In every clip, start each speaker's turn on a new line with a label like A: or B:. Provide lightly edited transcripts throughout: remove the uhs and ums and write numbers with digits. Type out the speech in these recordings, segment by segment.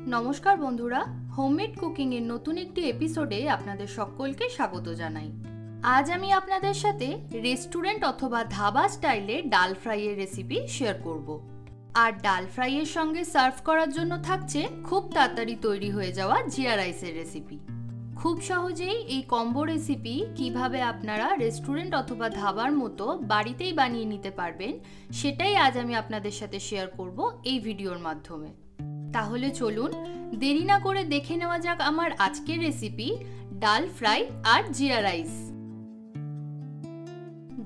A: নমস্কার বন্ধুরা, homemade cooking এর নতুন একটি এপিসোডে আপনাদের সকলকে স্বাগত জানাই। আজ আমি আপনাদের সাথে রেস্টুরেন্ট অথবা ধাবা স্টাইলে ডাল ফ্রাইয়ের রেসিপি শেয়ার করব। আর ডাল ফ্রাইয়ের সঙ্গে সার্ভ করার জন্য থাকছে খুব তাড়াতাড়ি তৈরি হয়ে যাওয়া জিরা রাইসের রেসিপি। খুব সহজেই এই কম্বো রেসিপি কিভাবে আপনারা রেস্টুরেন্ট অথবা ধাবার মতো বাড়িতেই বানিয়ে নিতে পারবেন সেটাই আজ আমি আপনাদের সাথে শেয়ার করব এই ভিডিওর মাধ্যমে। তাহলে চলুন দেরি না করে দেখে নেওয়া যাক আমার আজকের রেসিপি ডাল ফ্রাই আর জিরা রাইস।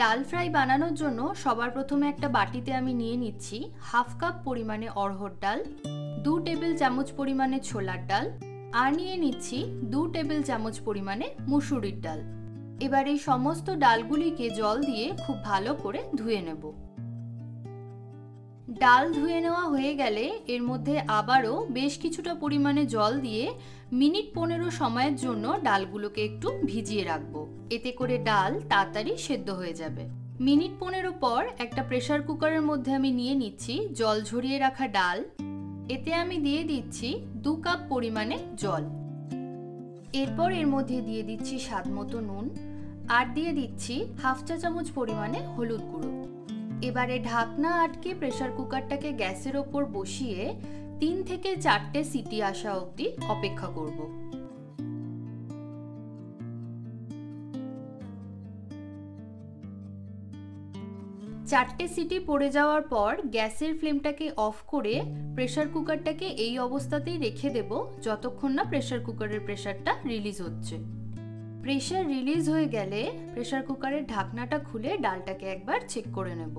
A: ডাল ফ্রাই বানানোর জন্য সবার প্রথমে একটা বাটিতে আমি নিয়ে নিচ্ছি হাফ কাপ পরিমাণে অড়হর ডাল, 2 টেবিল চামচ পরিমাণে ছোলার ডাল আর নিয়ে নিচ্ছি 2 টেবিল চামচ পরিমাণে মুসুরির ডাল। এবার এই সমস্ত ডালগুলিকে জল দিয়ে খুব ভালো করে ধুয়ে নেব। ডাল ধুয়ে নেওয়া হয়ে গেলে এর মধ্যে আবারও বেশ কিছুটা পরিমাণে জল দিয়ে মিনিট 15 সময়ের জন্য ডালগুলোকে একটু ভিজিয়ে রাখবো। এতে করে ডাল তাড়াতাড়ি সেদ্ধ হয়ে যাবে। মিনিট 15 পর একটা প্রেসার কুকারের মধ্যে আমি নিয়ে নিচ্ছি জল ঝরিয়ে রাখা ডাল। এতে আমি দিয়ে দিচ্ছি 2 কাপ পরিমাণে জল। এরপর এর মধ্যে দিয়ে দিচ্ছি স্বাদমতো নুন আর দিয়ে দিচ্ছি হাফ চা চামচ পরিমাণে হলুদ গুঁড়ো। এবারে ঢাকনা আটকে প্রেসার কুকারটাকে গ্যাসের ওপর বসিয়ে 3 থেকে 4টে সিটি আসা অবধি অপেক্ষা করব। চারটে সিটি পড়ে যাওয়ার পর গ্যাসের ফ্লেমটাকে অফ করে প্রেসার কুকারটাকে এই অবস্থাতেই রেখে দেব যতক্ষণ না প্রেসার কুকারের প্রেসারটা রিলিজ হচ্ছে। প্রেসার রিলিজ হয়ে গেলে প্রেসার কুকারের ঢাকনাটা খুলে ডালটাকে একবার চেক করে নেব।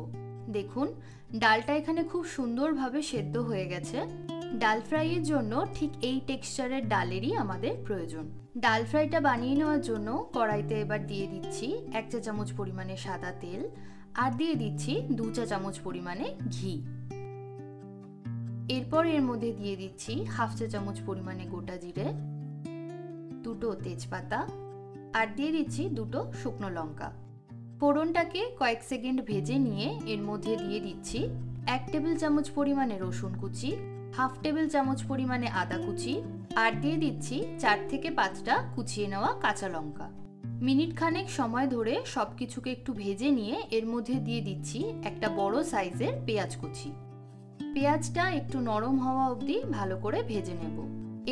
A: দেখুন ডালটা এখানে খুব সুন্দরভাবে সেদ্ধ হয়ে গেছে। ডাল ফ্রাইয়ের জন্য ঠিক এই টেক্সচারের ডালেরই আমাদের প্রয়োজন। ডাল ফ্রাইটা বানিয়ে নেওয়ার জন্য কড়াইতে এবার দিয়ে দিচ্ছি 1 চা চামচ পরিমাণে সাদা তেল আর দিয়ে দিচ্ছি 2 চা চামচ পরিমাণে ঘি। এরপর এর মধ্যে দিয়ে দিচ্ছি হাফ চা চামচ পরিমাণে গোটা জিরে, 2টো তেজপাতা আর দিয়ে দিচ্ছি 2টো শুকনো লঙ্কা। ফোড়নটাকে কয়েক সেকেন্ড ভেজে নিয়ে এর মধ্যে দিয়ে দিচ্ছি 1 টেবিল চামচ পরিমাণে রসুন কুচি, হাফ টেবিল চামচ পরিমাণে আদা কুচি আর দিয়ে দিচ্ছি 4 থেকে 5টা কুচিয়ে নেওয়া কাঁচা লঙ্কা। মিনিট খানেক সময় ধরে সবকিছুকে একটু ভেজে নিয়ে এর মধ্যে দিয়ে দিচ্ছি একটা বড় সাইজের পেঁয়াজ কুচি। পেঁয়াজটা একটু নরম হওয়া অবধি ভালো করে ভেজে নেব।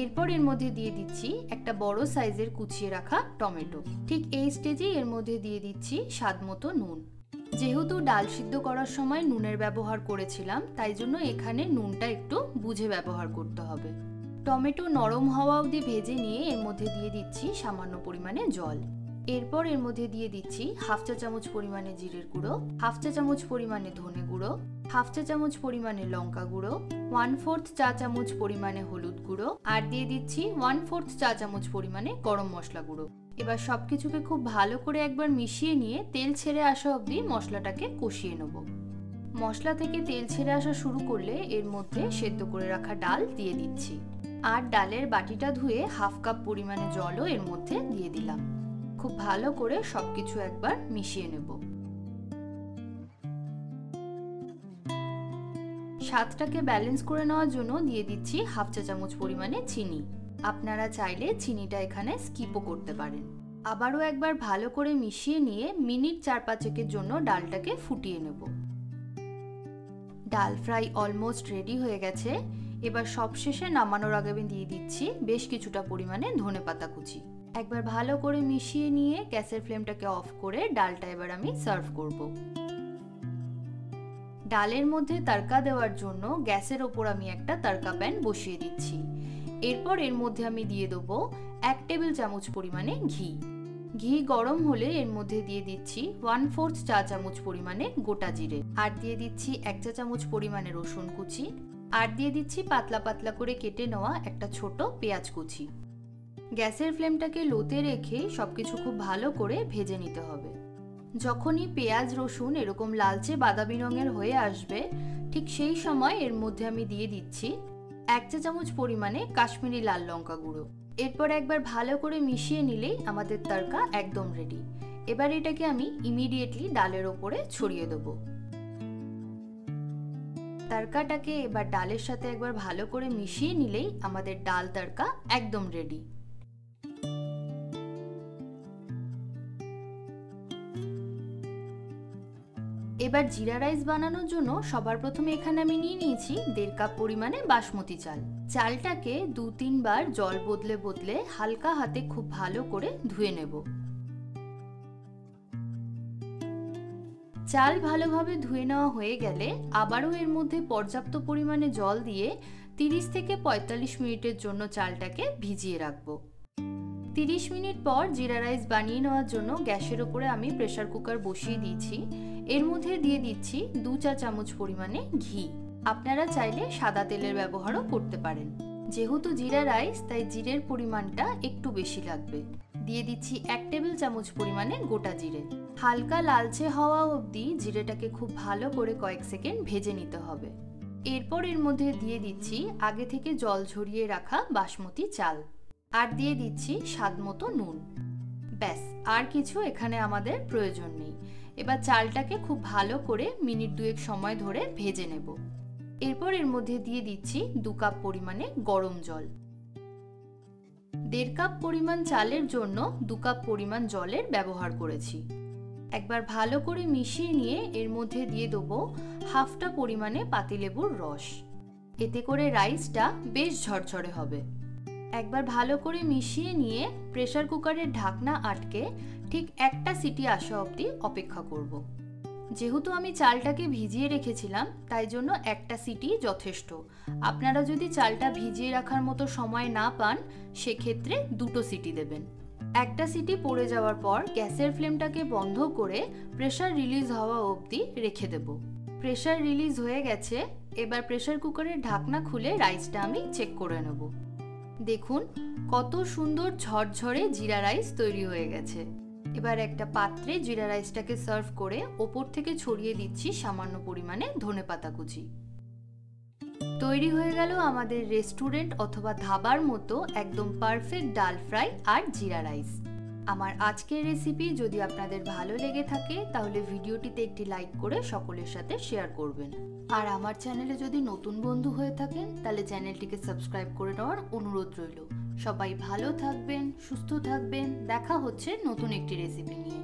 A: এরপর এর মধ্যে দিয়ে দিচ্ছি একটা বড় সাইজের কুচিয়ে রাখা টমেটো। ঠিক এই স্টেজে এর মধ্যে দিয়ে দিচ্ছি স্বাদমতো নুন। যেহেতু ডাল সিদ্ধ করার সময় নুনের ব্যবহার করেছিলাম তাই জন্য এখানে নুনটা একটু বুঝে ব্যবহার করতে হবে। টমেটো নরম হওয়া অবধি ভেজে নিয়ে এর মধ্যে দিয়ে দিচ্ছি সামান্য পরিমাণে জল। এরপর এর মধ্যে দিয়ে দিচ্ছি হাফ চা চামচ পরিমাণে জিরের গুঁড়ো, হাফ চা চামচ পরিমাণে ধনে গুঁড়ো, হাফ চা চামচ পরিমাণে লঙ্কা গুঁড়ো, 1/4 চা চামচ পরিমাণে হলুদ গুঁড়ো আর দিয়ে দিচ্ছি 1/4 চা চামচ পরিমাণে গরম মশলা গুঁড়ো। এবার সবকিছুকে খুব ভালো করে একবার মিশিয়ে নিয়ে তেল ছেড়ে আসা অবধি মশলাটাকে কষিয়ে নেব। মশলা থেকে তেল ছেড়ে আসা শুরু করলে এর মধ্যে সেদ্ধ করে রাখা ডাল দিয়ে দিচ্ছি আর ডালের বাটিটা ধুয়ে হাফ কাপ পরিমাণে জলও এর মধ্যে দিয়ে দিলাম। খুব ভালো করে সবকিছু একবার মিশিয়ে নেব। স্বাদটাকে ব্যালেন্স করে নেওয়ার জন্য দিয়ে দিচ্ছি হাফ চা চামচ পরিমাণে চিনি। আপনারা চাইলে চিনিটা এখানে স্কিপও করতে পারেন। আবারও একবার ভালো করে মিশিয়ে নিয়ে মিনিট 4-5 জন্য ডালটাকে ফুটিয়ে নেব। ডাল ফ্রাই অলমোস্ট রেডি হয়ে গেছে। এবার সবশেষে নামানোর আগে আমি দিয়ে দিচ্ছি বেশ কিছুটা পরিমাণে ধনেপাতা কুচি। একবার ভালো করে মিশিয়ে নিয়ে গ্যাসের ফ্লেমটাকে অফ করে ডালটা এবার আমি সার্ভ করব। ডালের মধ্যে তড়কা দেওয়ার জন্য গ্যাসের ওপর আমি একটা তড়কা প্যান বসিয়ে দিচ্ছি। এরপর এর মধ্যে আমি দিয়ে দেবো 1 টেবিল চামচ পরিমাণে ঘি। ঘি গরম হলে এর মধ্যে দিয়ে দিচ্ছি 1/4 চা চামচ পরিমাণে গোটা জিরে আর দিয়ে দিচ্ছি 1 চা চামচ পরিমাণে রসুন কুচি আর দিয়ে দিচ্ছি পাতলা পাতলা করে কেটে নেওয়া একটা ছোট পেঁয়াজ কুচি। গ্যাসের ফ্লেমটাকে লোতে রেখে সবকিছু খুব ভালো করে ভেজে নিতে হবে। যখনই পেঁয়াজ রসুন এরকম লালচে বাদামি রঙের হয়ে আসবে ঠিক সেই সময় এর মধ্যে আমি দিয়ে দিচ্ছি 1 চা চামচ পরিমাণে কাশ্মীরি লাল লঙ্কা গুঁড়ো। এরপর একবার ভালো করে মিশিয়ে নিলেই আমাদের তড়কা একদম রেডি। এবার এটাকে আমি ইমিডিয়েটলি ডালের ওপরে ছড়িয়ে দেবো। তড়কাটাকে এবার ডালের সাথে একবার ভালো করে মিশিয়ে নিলেই আমাদের ডাল তড়কা একদম রেডি। এবার জিরা রাইস বানানোর জন্য সবার প্রথমে এখানে আমি নিয়ে নিয়েছি 1.5 কাপ পরিমাণে বাসমতি চাল। চালটাকে 2-3 বার জল বদলে বদলে হালকা হাতে খুব ভালো করে ধুয়ে নেব। চাল ভালোভাবে ধুয়ে নেওয়া হয়ে গেলে আবারও এর মধ্যে পর্যাপ্ত পরিমাণে জল দিয়ে 30 থেকে 45 মিনিটের জন্য চালটাকে ভিজিয়ে রাখবো। 30 মিনিট পর জিরা রাইস বানিয়ে নেওয়ার জন্য গ্যাসের উপরে আমি প্রেসার কুকার বসিয়ে দিয়েছি। এর মধ্যে দিয়ে দিচ্ছি 2 চা চামচ পরিমাণে ঘি। আপনারা চাইলে সাদা তেলের ব্যবহারও করতে পারেন। যেহেতু জিরা রাইস তাই জিরের পরিমাণটা একটু বেশি লাগবে। দিয়ে দিচ্ছি 1 টেবিল চামচ পরিমাণে গোটা জিরে। হালকা লালচে হওয়া অবধি জিরেটাকে খুব ভালো করে কয়েক সেকেন্ড ভেজে নিতে হবে। এরপর এর মধ্যে দিয়ে দিচ্ছি আগে থেকে জল ঝরিয়ে রাখা বাসমতি চাল, আর দিয়ে দিচ্ছি স্বাদ মতো নুন। ব্যাস, আর কিছু এখানে আমাদের প্রয়োজন নেই। এবার চালটাকে খুব ভালো করে মিনিট 2 সময় ধরে ভেজে নেব। এরপর এর মধ্যে দিয়ে দিচ্ছি 2 কাপ পরিমাণে গরম জল। 1.5 কাপ পরিমাণ চালের জন্য 2 কাপ পরিমাণ জলের ব্যবহার করেছি। একবার ভালো করে মিশিয়ে নিয়ে এর মধ্যে দিয়ে দেবো হাফটা পরিমাণে পাতিলেবুর রস। এতে করে রাইসটা বেশ ঝরঝরে হবে। একবার ভালো করে মিশিয়ে নিয়ে প্রেসার কুকারের ঢাকনা আটকে ঠিক 1টা সিটি আসা অবধি অপেক্ষা করব। যেহেতু আমি চালটাকে ভিজিয়ে রেখেছিলাম তাই জন্য 1টা সিটি যথেষ্ট। আপনারা যদি চালটা ভিজিয়ে রাখার মতো সময় না পান সেক্ষেত্রে 2টো সিটি দেবেন। 1টা সিটি পড়ে যাওয়ার পর গ্যাসের ফ্লেমটাকে বন্ধ করে প্রেসার রিলিজ হওয়া অবধি রেখে দেব। প্রেসার রিলিজ হয়ে গেছে। এবার প্রেসার কুকারের ঢাকনা খুলে রাইসটা আমি চেক করে নেব। দেখুন কত সুন্দর ঝরঝরে জিরা রাইস তৈরি হয়ে গেছে। এবার একটা পাত্রে জিরা রাইসটাকে সার্ভ করে ওপর থেকে ছড়িয়ে দিচ্ছি সামান্য পরিমাণে ধনেপাতা কুচি। তৈরি হয়ে গেল আমাদের রেস্টুরেন্ট অথবা ধাবার মতো একদম পারফেক্ট ডাল ফ্রাই আর জিরা রাইস। আমার আজকের রেসিপি যদি আপনাদের ভালো লেগে থাকে তাহলে ভিডিওটিতে একটি লাইক করে সকলের সাথে শেয়ার করবেন। আর আমার চ্যানেলে যদি নতুন বন্ধু হয়ে থাকেন তাহলে চ্যানেলটিকে সাবস্ক্রাইব করে নেওয়ার অনুরোধ রইল। সবাই ভালো থাকবেন, সুস্থ থাকবেন। দেখা হচ্ছে নতুন একটি রেসিপি নিয়ে।